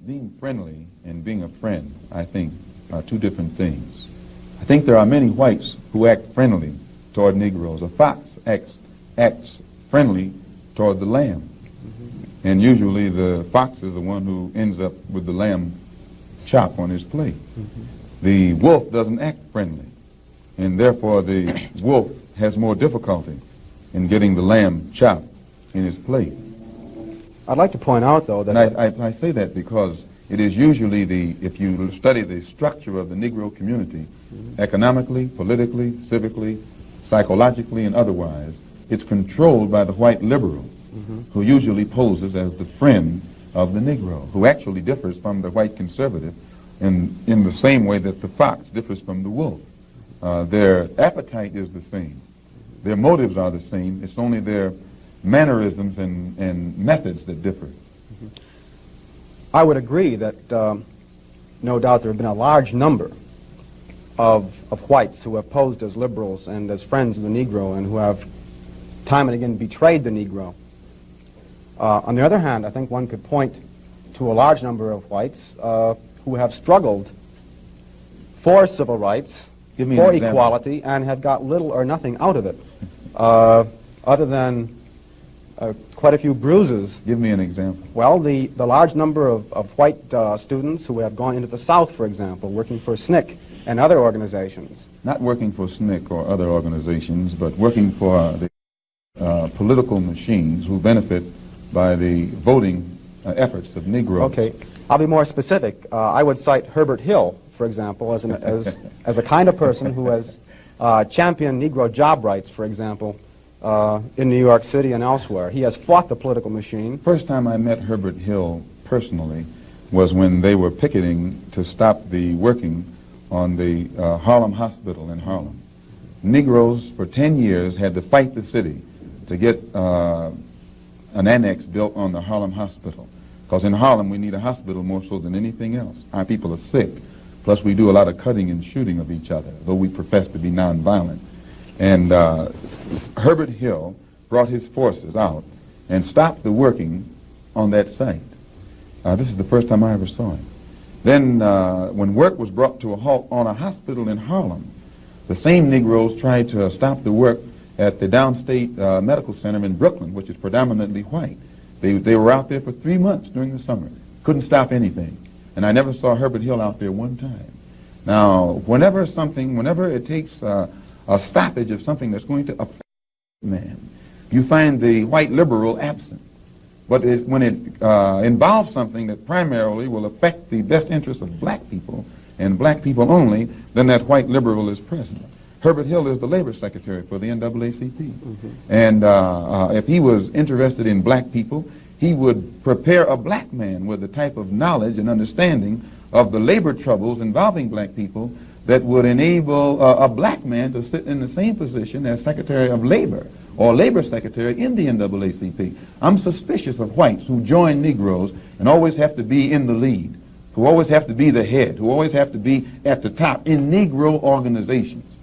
being friendly and being a friend, I think, are two different things. I think there are many whites who act friendly toward Negroes. A fox acts friendly toward the lamb. And usually the fox is the one who ends up with the lamb chop on his plate. The wolf doesn't act friendly, and therefore the wolf has more difficulty in getting the lamb chop in his plate. I'd like to point out, though, that... And I say that because it is usually if you study the structure of the Negro community, economically, politically, civically, psychologically, and otherwise, it's controlled by the white liberal, who usually poses as the friend of the Negro, who actually differs from the white conservative in the same way that the fox differs from the wolf. Their appetite is the same. Their motives are the same. It's only their mannerisms and methods that differ. I would agree that no doubt there have been a large number of whites who have posed as liberals and as friends of the Negro and who have time and again betrayed the Negro. On the other hand, I think one could point to a large number of whites who have struggled for civil rights, for equality, and have got little or nothing out of it, other than quite a few bruises. Give me an example. Well, the large number of white students who have gone into the South, for example, working for SNCC and other organizations. Not working for SNCC or other organizations, but working for the political machines who benefit by the voting efforts of Negroes. Okay, I'll be more specific. I would cite Herbert Hill, for example, as a kind of person who has championed Negro job rights, for example, in New York City and elsewhere. He has fought the political machine. First time I met Herbert Hill personally was when they were picketing to stop the working on the Harlem Hospital in Harlem. Negroes for 10 years had to fight the city to get an annex built on the Harlem Hospital. Because in Harlem we need a hospital more so than anything else. Our people are sick. Plus we do a lot of cutting and shooting of each other, though we profess to be nonviolent. And Herbert Hill brought his forces out and stopped the working on that site. This is the first time I ever saw him. Then when work was brought to a halt on a hospital in Harlem, the same Negroes tried to stop the work at the Downstate Medical Center in Brooklyn, which is predominantly white. They were out there for 3 months during the summer. Couldn't stop anything. And I never saw Herbert Hill out there one time. Now, whenever it takes a stoppage of something that's going to affect man, you find the white liberal absent. But when it involves something that primarily will affect the best interests of black people and black people only, then that white liberal is present. Herbert Hill is the labor secretary for the NAACP. And if he was interested in black people, he would prepare a black man with the type of knowledge and understanding of the labor troubles involving black people that would enable a black man to sit in the same position as Secretary of Labor or Labor Secretary in the NAACP. I'm suspicious of whites who join Negroes and always have to be in the lead, who always have to be the head, who always have to be at the top in Negro organizations.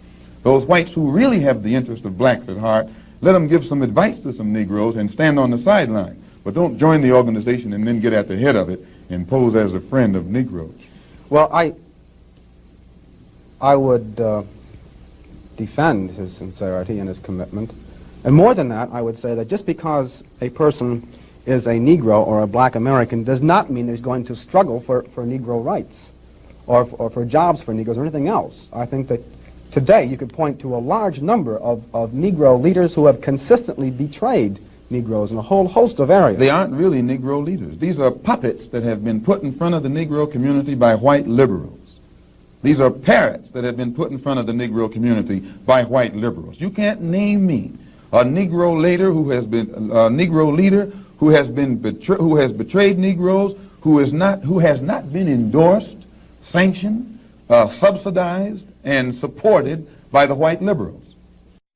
Those whites who really have the interest of blacks at heart, let them give some advice to some Negroes and stand on the sideline. But don't join the organization and then get at the head of it and pose as a friend of Negroes. Well, I would defend his sincerity and his commitment. And more than that, I would say that just because a person is a Negro or a black American does not mean he's going to struggle for Negro rights or for jobs for Negroes or anything else. I think that today you could point to a large number of Negro leaders who have consistently betrayed Negroes in a whole host of areas. They aren't really Negro leaders. These are puppets that have been put in front of the Negro community by white liberals. These are parrots that have been put in front of the Negro community by white liberals. You can't name me a Negro leader who has been betrayed Negroes, who has not been endorsed, sanctioned, subsidized, and supported by the white liberals.